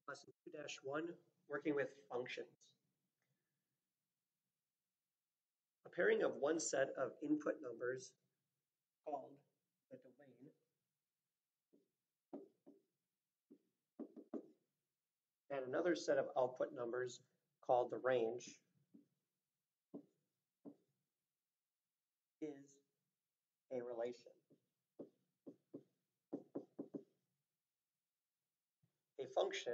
Lesson 2-1, working with functions. A pairing of one set of input numbers called the domain and another set of output numbers called the range is a relation. A function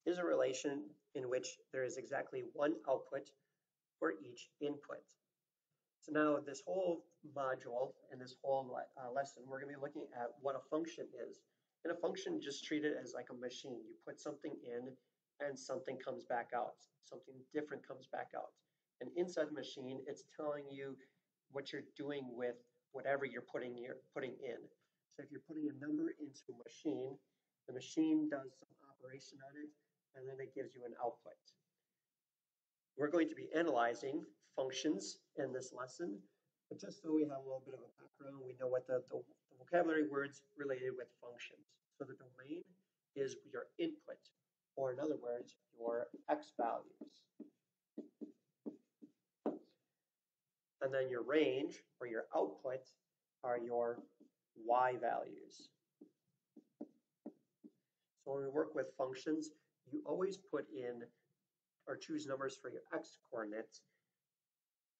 is a relation in which there is exactly one output for each input. So now this whole module and this whole lesson, we're going to be looking at what a function is. And a function, just treat it as like a machine. You put something in and something comes back out. Something different comes back out. And inside the machine, it's telling you what you're doing with whatever you're putting in. So if you're putting a number into a machine, the machine does some operation on it, and then it gives you an output. We're going to be analyzing functions in this lesson, but just so we have a little bit of a background, we know what the vocabulary words related with functions. So the domain is your input, or in other words, your x values. And then your range, or your output, are your y values. So when we work with functions, you always put in or choose numbers for your x coordinates,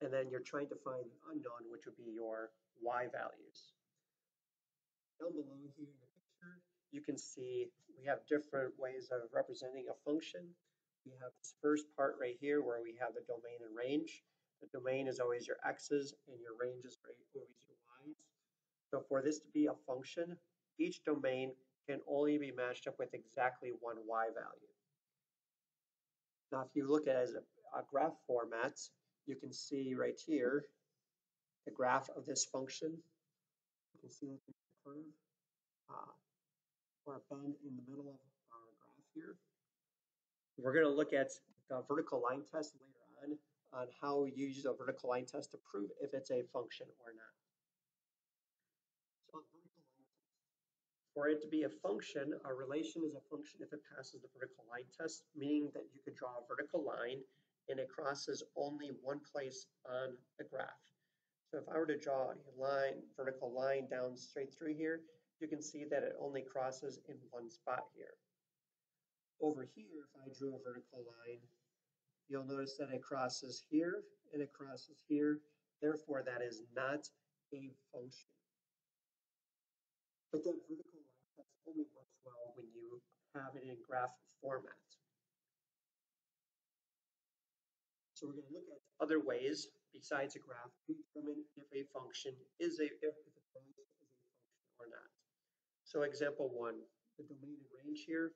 and then you're trying to find the unknown, which would be your y values. Down below here in the picture, you can see we have different ways of representing a function. We have this first part right here where we have the domain and range. The domain is always your x's and your range is always your y's. So for this to be a function, each domain can only be matched up with exactly one y value. Now, if you look at it as a graph format, you can see right here the graph of this function. You can see the curve or a bend in the middle of our graph here. We're going to look at the vertical line test later on how we use a vertical line test to prove if it's a function or not. So vertical line test. For it to be a function, a relation is a function if it passes the vertical line test, meaning that you could draw a vertical line and it crosses only one place on the graph. So if I were to draw a vertical line down straight through here, you can see that it only crosses in one spot here. Over here, if I drew a vertical line, you'll notice that it crosses here and it crosses here. Therefore, that is not a function. But that vertical line test only works well when you have it in graph format. So we're going to look at other ways besides a graph to determine if a function is a function or not. So example 1, the domain and range here.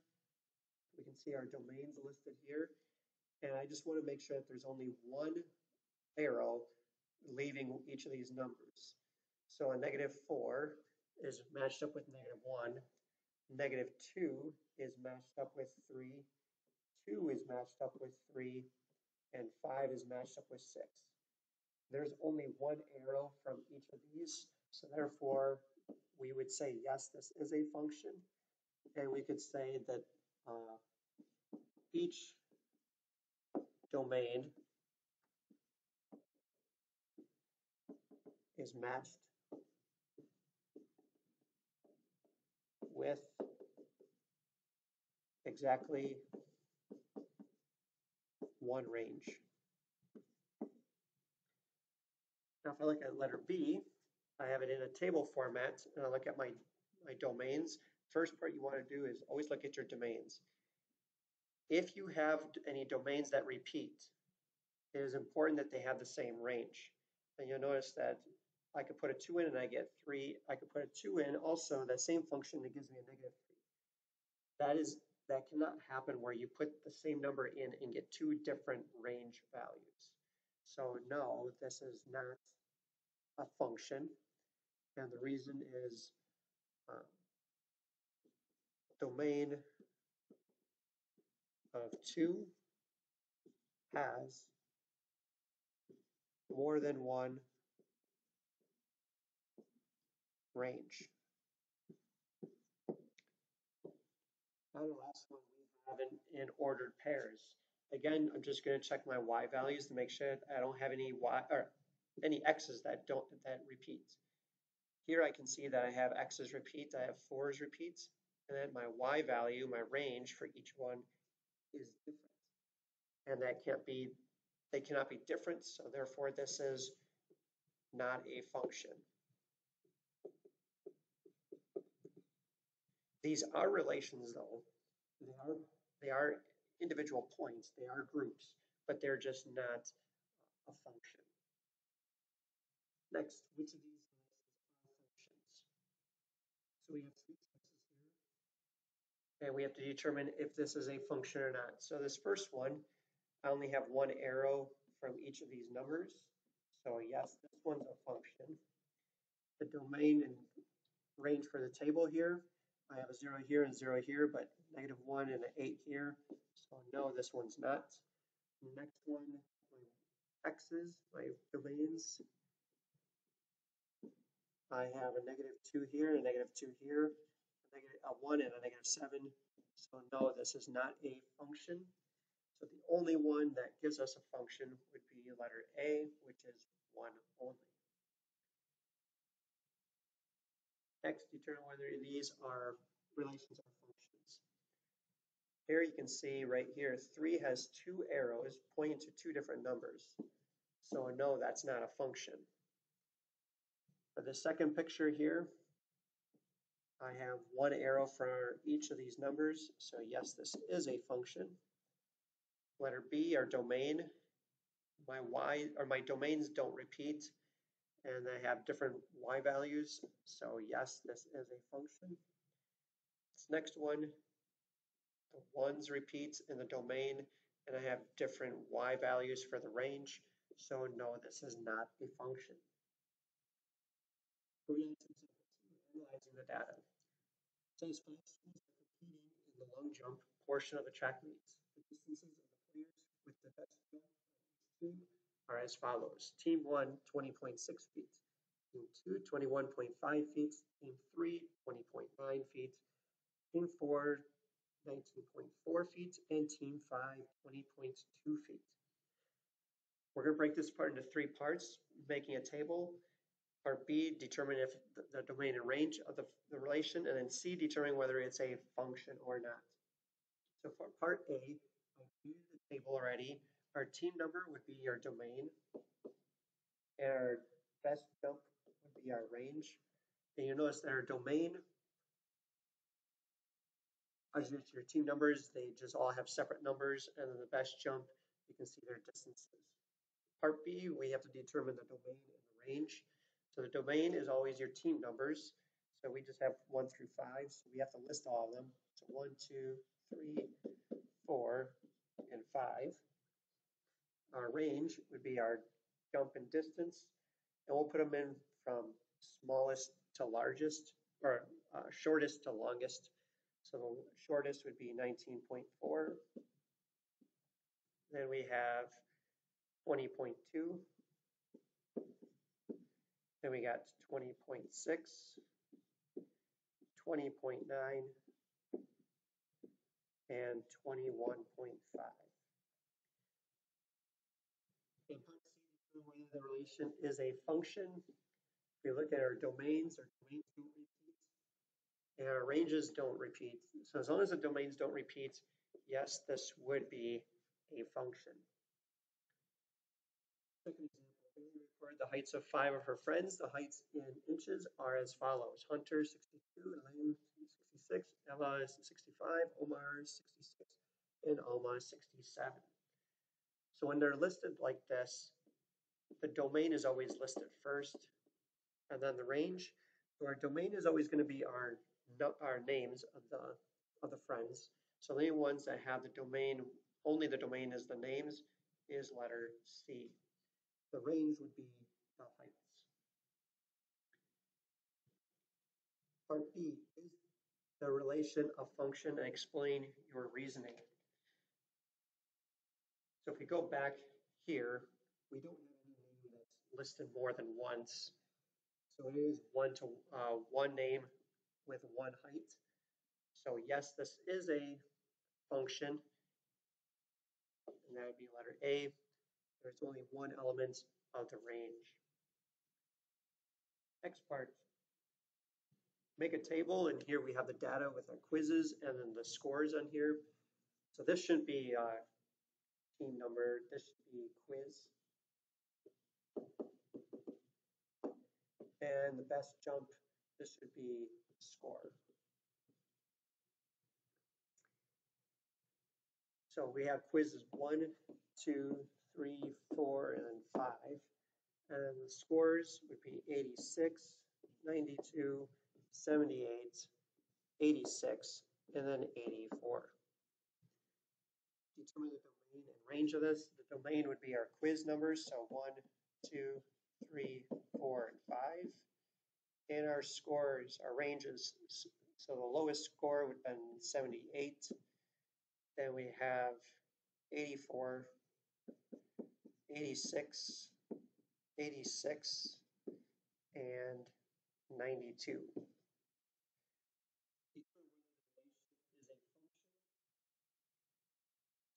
We can see our domains listed here. And I just want to make sure that there's only one arrow leaving each of these numbers. So a -4 is matched up with -1. -2 is matched up with 3. 2 is matched up with 3. And 5 is matched up with 6. There's only one arrow from each of these. So therefore, we would say, yes, this is a function. And we could say that each domain is matched with exactly one range. Now, if I look at letter B, I have it in a table format, and I look at my domains. First part you want to do is always look at your domains. If you have any domains that repeat, it is important that they have the same range. And you'll notice that I could put a 2 in and I get 3. I could put a 2 in also, that same function that gives me a -3. That cannot happen where you put the same number in and get two different range values. So no, this is not a function. And the reason is domain of 2 has more than one range. Now the last one we have in ordered pairs. Again, I'm just going to check my y values to make sure I don't have any y or any x's that repeat. Here I can see that I have x's repeat, I have 4's repeats, and then my y value, my range for each one is different. And they cannot be different, so therefore this is not a function. These are relations though. They are individual points, they are groups, but they're just not a function. Next, which of these are functions? So we have three choices here, and we have to determine if this is a function or not. So this first one, I only have one arrow from each of these numbers. So yes, this one's a function. The domain and range for the table here, I have a 0 here and 0 here, but -1 and an 8 here. So no, this one's not. Next one, my x's, my domains. I have a -2 here and a -2 here, a 1 and a -7. So no, this is not a function. So the only one that gives us a function would be letter A, which is 1 only. Next, determine whether these are relations or functions. Here you can see right here, 3 has 2 arrows pointing to 2 different numbers. So no, that's not a function. For the second picture here, I have 1 arrow for each of these numbers. So yes, this is a function. Letter B, our domain. My domains don't repeat, and they have different y values. So yes, this is a function. This next one, the 1's repeats in the domain, and I have different y values for the range. So no, this is not a function. Analyzing the data. It says 5 schools are competing in the long jump portion of the track meets. The distances of the players with the best jump on each team are as follows. Team 1, 20.6 feet. Team 2, 21.5 feet. Team 3, 20.9 feet. Team 4, 19.4 feet. And Team 5, 20.2 feet. We're going to break this part into 3 parts, making a table. Part B, determine if the domain and range of the relation, and then C, determine whether it's a function or not. So for part A, I've created the table already. Our team number would be our domain, and our best jump would be our range. And you notice that our domain, as your team numbers, they just all have separate numbers, and then the best jump, you can see their distances. Part B, we have to determine the domain and the range. So the domain is always your team numbers. So we just have 1 through 5. So we have to list all of them. So 1, 2, 3, 4, and 5. Our range would be our jump and distance. And we'll put them in from smallest to largest, or shortest to longest. So the shortest would be 19.4. Then we have 20.2. Then we got 20.6, 20.9, and 21.5. In part C, determine whether the relation is a function. If we look at our domains don't repeat, and our ranges don't repeat. So as long as the domains don't repeat, yes, this would be a function. Second example, we record the heights of 5 of her friends. The heights in inches are as follows. Hunter 62, Elaine 66, Ella is 65, Omar is 66, and Alma is 67. So when they're listed like this, the domain is always listed first, and then the range. So our domain is always going to be our names of the friends. So the only ones that have the domain, only the domain is the names, is letter C. The range would be the heights. Part B, is the relation a function, and explain your reasoning. So if we go back here, we don't have any name that's listed more than once. So it is one name with 1 height. So yes, this is a function, and that would be letter A. There's only one element of the range. Next part. Make a table, and here we have the data with our quizzes and then the scores on here. So this shouldn't be team number, this should be quiz. And the best jump, this should be score. So we have quizzes 1, 2, 3, 4, and then 5. And the scores would be 86, 92, 78, 86, and then 84. Determine the domain and range of this. The domain would be our quiz numbers, so 1, 2, 3, 4, and 5. And our scores, our ranges, so the lowest score would have been 78. Then we have 84, 86, 86, and 92.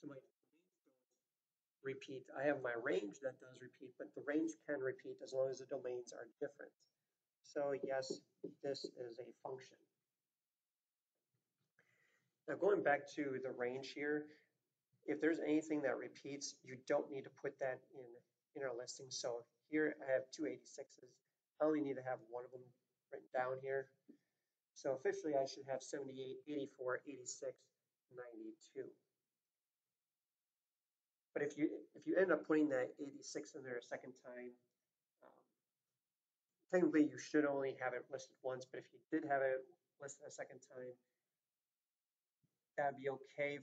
So my domains don't repeat. I have my range that does repeat, but the range can repeat as long as the domains are different. So yes, this is a function. Now going back to the range here, if there's anything that repeats, you don't need to put that in our listing. So here I have two 86s. I only need to have one of them written down here. So officially I should have 78, 84, 86, 92. But if you end up putting that 86 in there a second time, technically you should only have it listed once, but if you did have it listed a second time, that'd be okay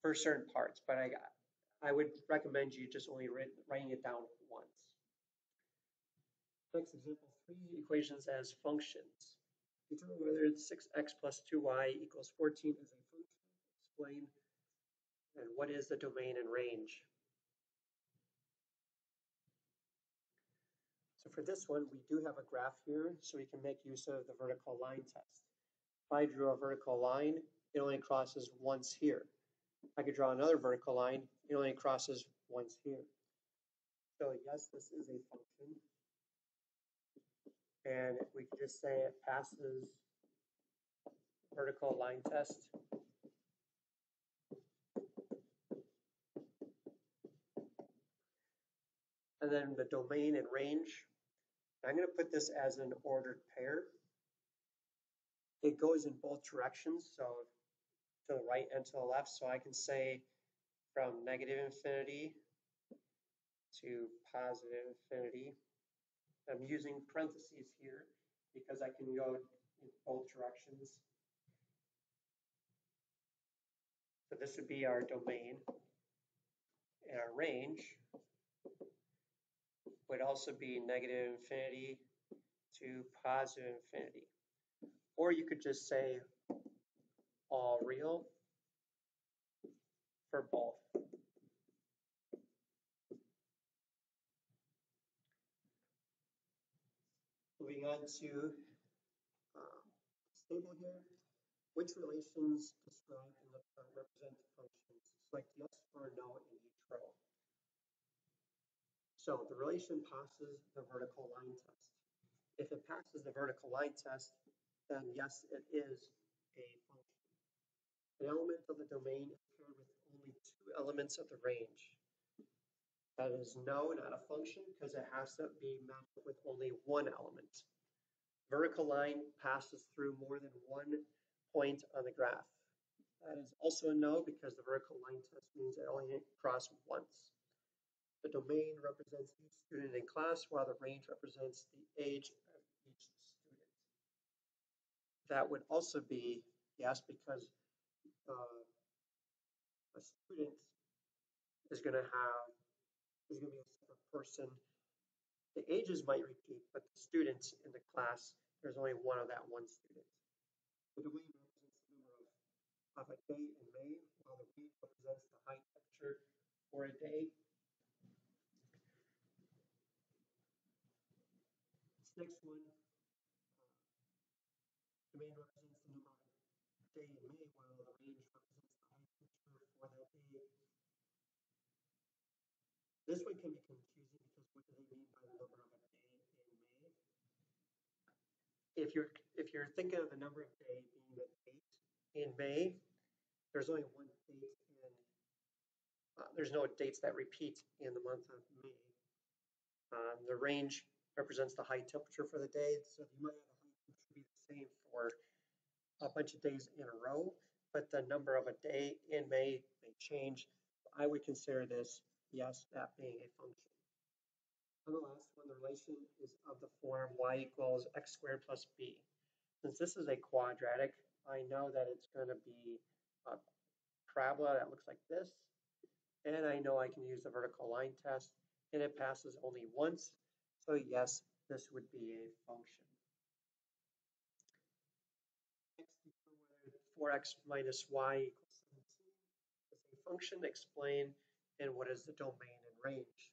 for certain parts. But I would recommend you just only writing it down once. Next example, 3 equations as functions. Determine whether 6x plus 2y equals 14 is a function. Explain, and what is the domain and range? So for this one, we do have a graph here, so we can make use of the vertical line test. If I drew a vertical line, it only crosses once here. I could draw another vertical line, it only crosses once here. So yes, this is a function. And we could just say it passes vertical line test. And then the domain and range. I'm going to put this as an ordered pair. It goes in both directions, so to the right and to the left. So I can say from negative infinity to positive infinity. I'm using parentheses here because I can go in both directions. So this would be our domain, and our range would also be negative infinity to positive infinity. Or you could just say all real for both. Moving on to this table here. Which relations described in the chart represent functions? Select yes or no in each row. So the relation passes the vertical line test. If it passes the vertical line test, then yes, it is a function. An element of the domain is paired with only 2 elements of the range. That is no, not a function, because it has to be matched with only one element. Vertical line passes through more than one point on the graph. That is also a no, because the vertical line test means it only crosses once. The domain represents each student in class, while the range represents the age of each student. That would also be yes, because a student is going to be a separate person. The ages might repeat, but the students in the class, there's only one of that one student. The domain represents the number of a day in May, while the range represents the high temperature for a day. This next one, domain represents the number of day in May, while the range represents the high temperature for that day. This one can be confusing because what do they mean by the number of a day in May? If you're thinking of the number of day being the date in May, there's only one date in. There's no dates that repeat in the month of May. The range represents the high temperature for the day, so you might have the high temperature be the same for a bunch of days in a row, but the number of a day in May may change. I would consider this, yes, that being a function. And the last one, the relation is of the form y equals x squared plus b. Since this is a quadratic, I know that it's going to be a parabola that looks like this. And I know I can use the vertical line test, and it passes only once. So yes, this would be a function. Next, whether 4x minus y equals 17 is a function, explain, and what is the domain and range.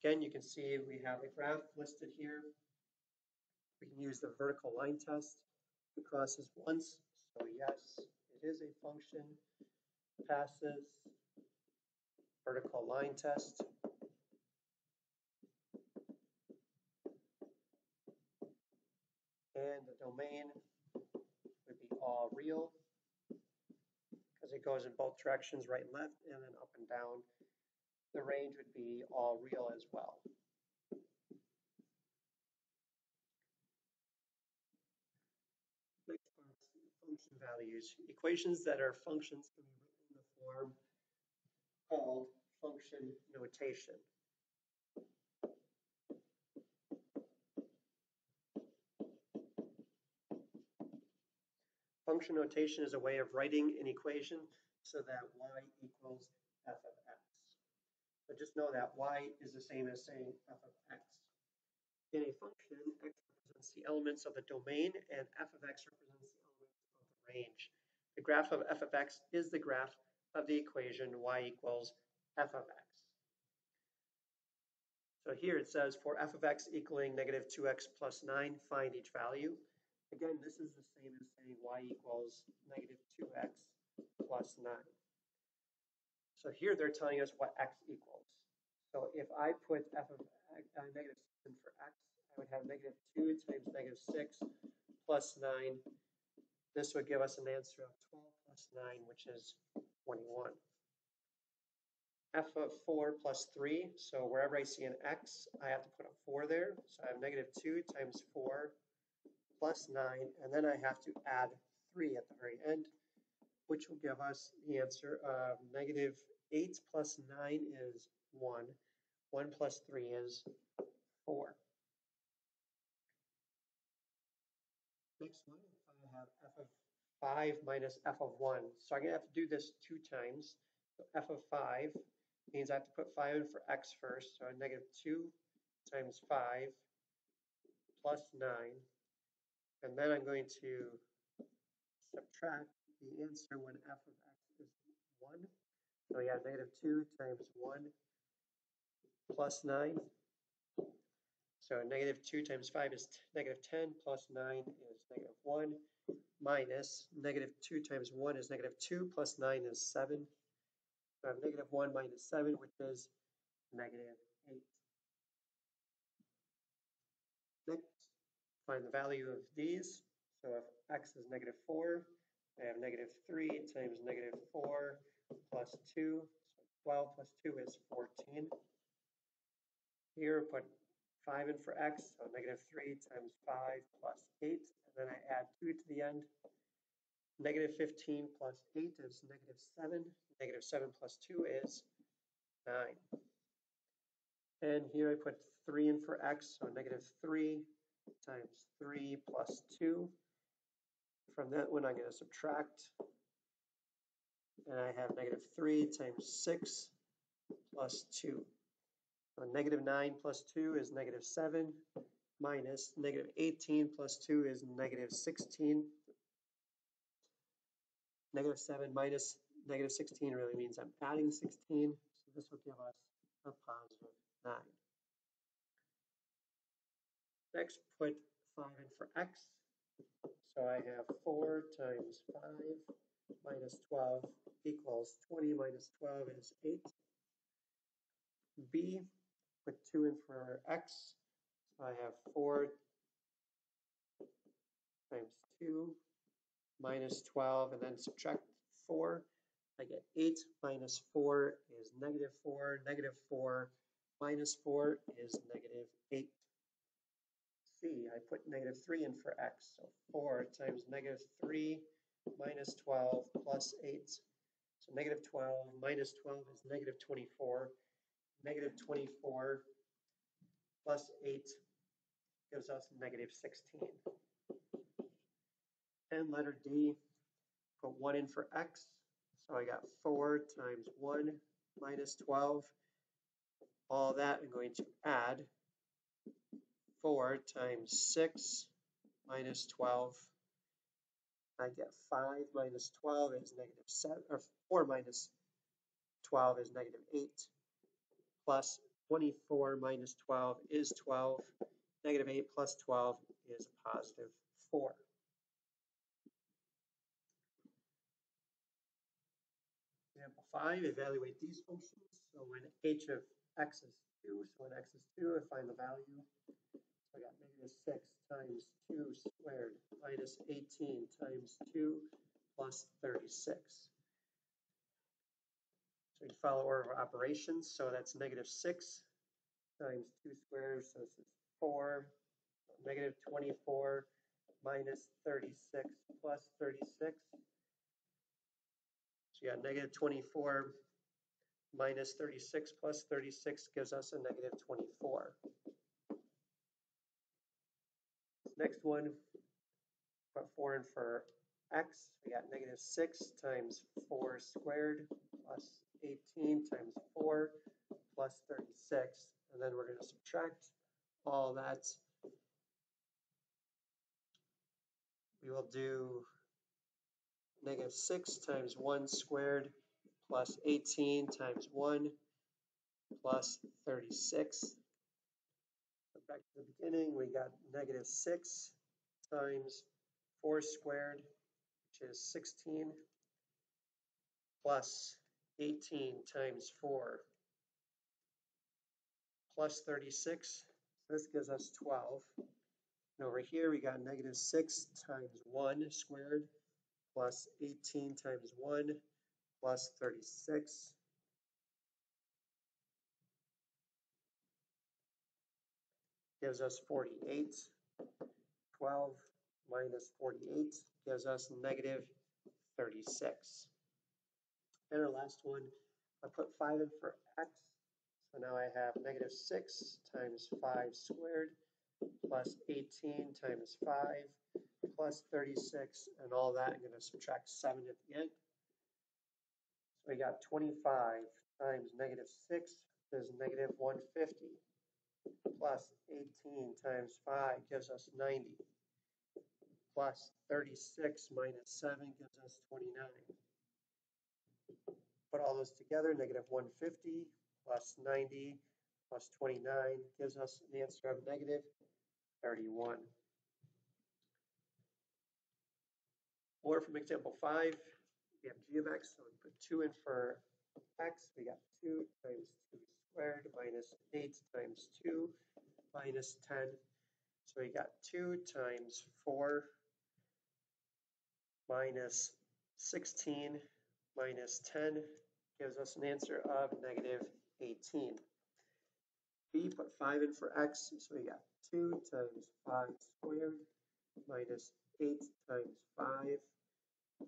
Again, you can see we have a graph listed here. We can use the vertical line test. It crosses once, so yes, it is a function. Passes. Vertical line test. And the domain would be all real because it goes in both directions, right and left, and then up and down. The range would be all real as well. Next part, function values. Equations that are functions can be written in the form called function notation. Function notation is a way of writing an equation so that y equals f of x. But just know that y is the same as saying f of x. In a function, x represents the elements of the domain and f of x represents the elements of the range. The graph of f of x is the graph of the equation y equals f of x. So here it says for f of x equaling negative 2x plus 9, find each value. Again, this is the same as saying y equals negative 2x plus 9. So here they're telling us what x equals. So if I put f of negative 6 in for x, I would have negative 2 times negative 6 plus 9. This would give us an answer of 12 plus 9, which is 21. F of 4 plus 3, so wherever I see an x, I have to put a 4 there. So I have negative 2 times 4 plus 9, and then I have to add 3 at the very end, which will give us the answer of negative 8 plus 9 is 1. 1 plus 3 is 4. Next one, I have f of 5 minus f of 1. So I'm going to have to do this 2 times. So f of 5 means I have to put 5 in for x first. So negative 2 times 5 plus 9. And then I'm going to subtract the answer when f of x is 1. So we have negative 2 times 1 plus 9. So negative 2 times 5 is negative 10 plus 9 is negative 1 minus negative 2 times 1 is negative 2 plus 9 is 7. So I have negative 1 minus 7, which is negative 8. Next, find the value of these. So if x is negative 4, I have negative 3 times negative 4 plus 2. So 12 plus 2 is 14. Here, put 5 in for x, so negative 3 times 5 plus 8. And then I add 2 to the end. Negative 15 plus 8 is negative 7. Negative 7 plus 2 is 9. And here I put 3 in for x, so negative 3 times 3 plus 2. From that one, I'm going to subtract. And I have negative 3 times 6 plus 2. So negative 9 plus 2 is negative 7 minus negative 18 plus 2 is negative 16. Negative 7 minus negative 16 really means I'm adding 16. So this will give us a positive 9. Next, put 5 in for x. So I have 4 times 5 minus 12 equals 20 minus 12 is 8. B, put 2 in for x. So I have 4 times 2 minus 12, and then subtract 4. I get 8 minus 4 is negative 4. Negative 4 minus 4 is negative 8. C, I put negative 3 in for x. So 4 times negative 3 minus 12 plus 8. So negative 12 minus 12 is negative 24. Negative 24 plus 8 gives us negative 16. And letter D, put 1 in for x. So I got 4 times 1 minus 12. All that I'm going to add 4 times 6 minus 12. I get 5 minus 12 is negative 7, or 4 minus 12 is negative 8, plus 24 minus 12 is 12. Negative 8 plus 12 is positive 4. Example 5, evaluate these functions. So when h of x is 2, so when x is 2, I find the value. So I got negative 6 times 2 squared minus 18 times 2 plus 36. So we follow order of operations. So that's negative 6 times 2 squared. So this is 4. Negative 24 minus 36 plus 36. So you got negative 24 minus 36 plus 36 gives us a negative 24. Next one, put 4 in for x. We got negative 6 times 4 squared plus 18 times 4 plus 36. And then we're going to subtract all that. We will do negative 6 times 1 squared plus 18 times 1 plus 36. Back to the beginning, we got negative 6 times 4 squared, which is 16, plus 18 times 4 plus 36. So this gives us 12. And over here, we got negative 6 times 1 squared plus 18 times 1 plus 36. Gives us 48. 12 minus 48 gives us negative 36. And our last one, I put 5 in for x. So now I have negative 6 times 5 squared plus 18 times 5 plus 36, and all that I'm going to subtract 7 at the end. So we got 25 times negative 6 is negative 150 plus 18 times 5 gives us 90 plus 36 minus 7 gives us 29. Put all those together, negative 150 plus 90 plus 29 gives us an answer of negative 31. Or from example 5, we have g of x, so we put 2 in for x. We got 2 times 2 squared minus 8 times 2 minus 10. So we got 2 times 4 minus 16 minus 10 gives us an answer of negative 18. B, put 5 in for x, so we got 2 times 5 squared minus 8 times 5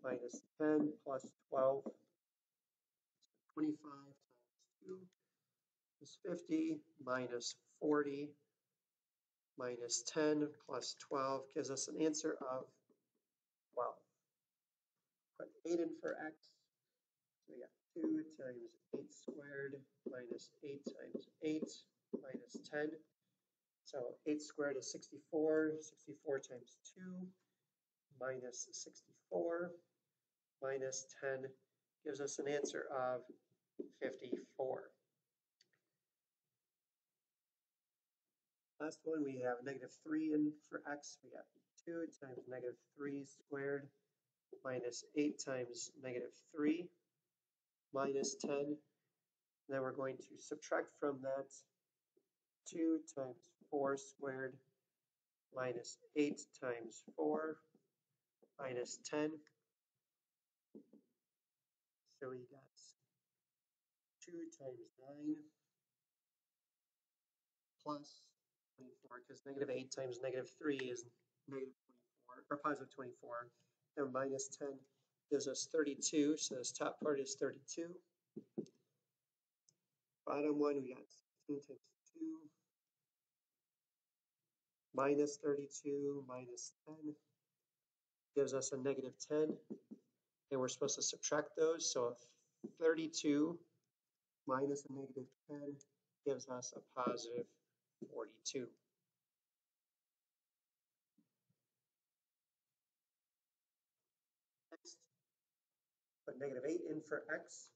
minus 10 plus 12. 25 times 2 is 50 minus 40 minus 10 plus 12 gives us an answer of 12. Put 8 in for x. So we got 2 times 8 squared minus 8 times 8 minus 10. So 8 squared is 64. 64 times 2 minus 64 minus 10 gives us an answer of 54. Last one, we have negative 3 in for x. We got 2 times negative 3 squared minus 8 times negative 3 minus 10. And then we're going to subtract from that 2 times 4 squared minus 8 times 4 minus 10. So we got 2 times 9 plus 24, because negative 8 times negative 3 is negative 24, or positive 24. And minus 10 gives us 32, so this top part is 32. Bottom one, we got 16 times 2 minus 32 minus 10 gives us a negative 10. And we're supposed to subtract those, so 32 minus a negative 10 gives us a positive 42. Next, put negative 8 in for x.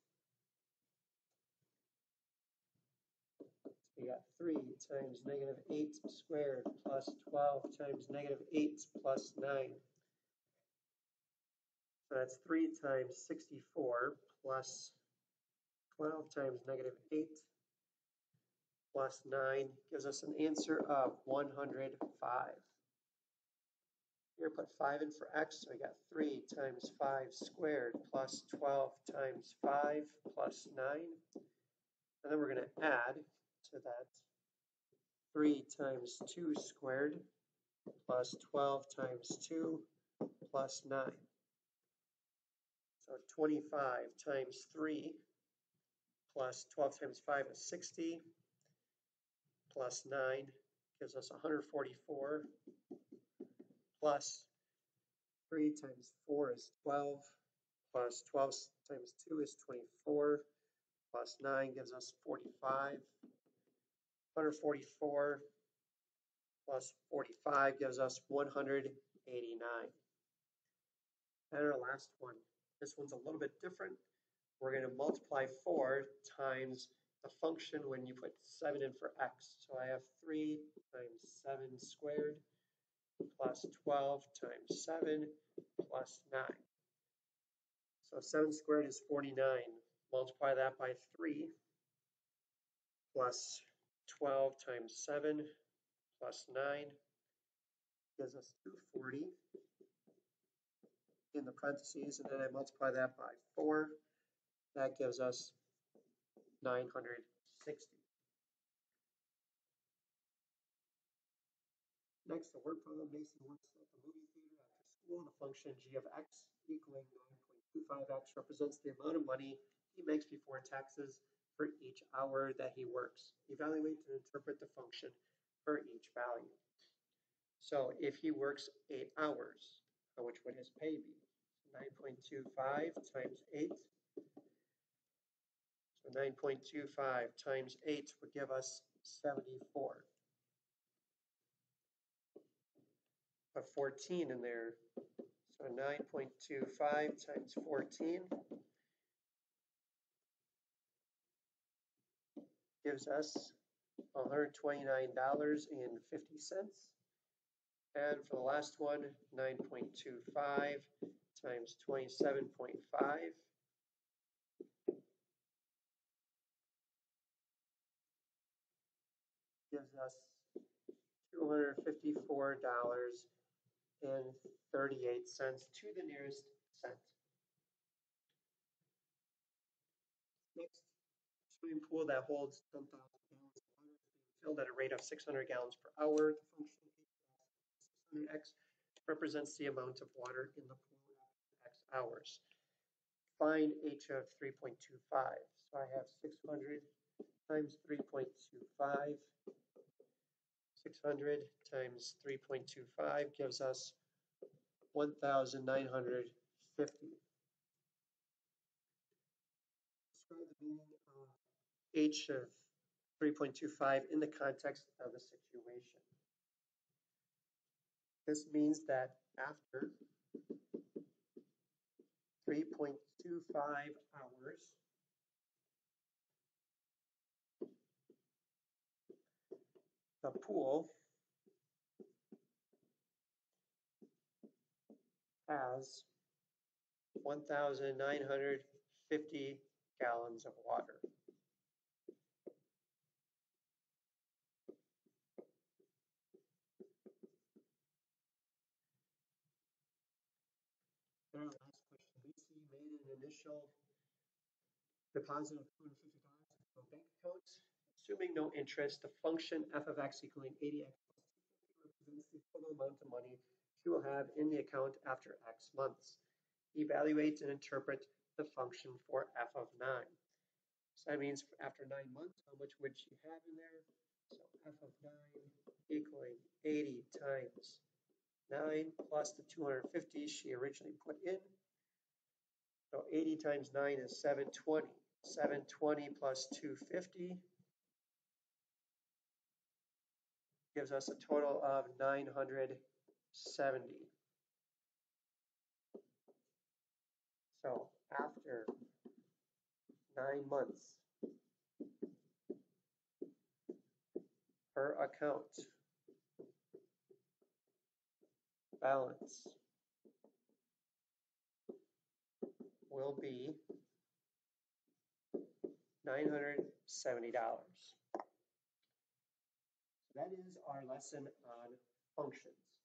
We got 3 times negative 8 squared plus 12 times negative 8 plus 9. So that's 3 times 64 plus 12 times negative 8 plus 9 gives us an answer of 105. Here, put 5 in for x, so we got 3 times 5 squared plus 12 times 5 plus 9. And then we're going to add to that 3 times 2 squared plus 12 times 2 plus 9. So 25 times 3 plus 12 times 5 is 60 plus 9 gives us 144 plus 3 times 4 is 12 plus 12 times 2 is 24 plus 9 gives us 45. 144 plus 45 gives us 189. And our last one, this one's a little bit different. We're going to multiply 4 times the function when you put 7 in for x. So I have 3 times 7 squared plus 12 times 7 plus 9. So 7 squared is 49. Multiply that by 3 plus 12 times 7 plus 9 gives us 240 in the parentheses, and then I multiply that by 4. That gives us 960. Next, the word problem. Mason works at the movie theater after school. The function g of x equaling 9.25x represents the amount of money he makes before taxes for each hour that he works. Evaluate and interpret the function for each value. So if he works 8 hours, how much would his pay be? 9.25 times 8. So 9.25 times 8 would give us 74. Put 14 in there. So 9.25 times 14 gives us $129.50. And for the last one, 9.25 times 27.5 gives us $254.38 to the nearest cent. Next, swimming pool that holds 10,000 gallons of water is being filled at a rate of 600 gallons per hour. The function 600x represents the amount of water in the pool after x hours. Find h of 3.25. So I have 600 times 3.25. 600 times 3.25 gives us 1,950. Describe the meaning of h of 3.25 in the context of the situation. This means that after 3.25 hours, the pool has 1,950 gallons of water. And our last question, BC made an initial deposit of $250 into a bank account. Assuming no interest, the function f of x equaling 80x plus 250 represents the total amount of money she will have in the account after x months. Evaluate and interpret the function for f of 9. So that means after 9 months, how much would she have in there? So f of 9 equaling 80 times 9 plus the 250 she originally put in. So 80 times 9 is 720. 720 plus 250 gives us a total of 970. So after 9 months, her account balance will be $970. So that is our lesson on functions.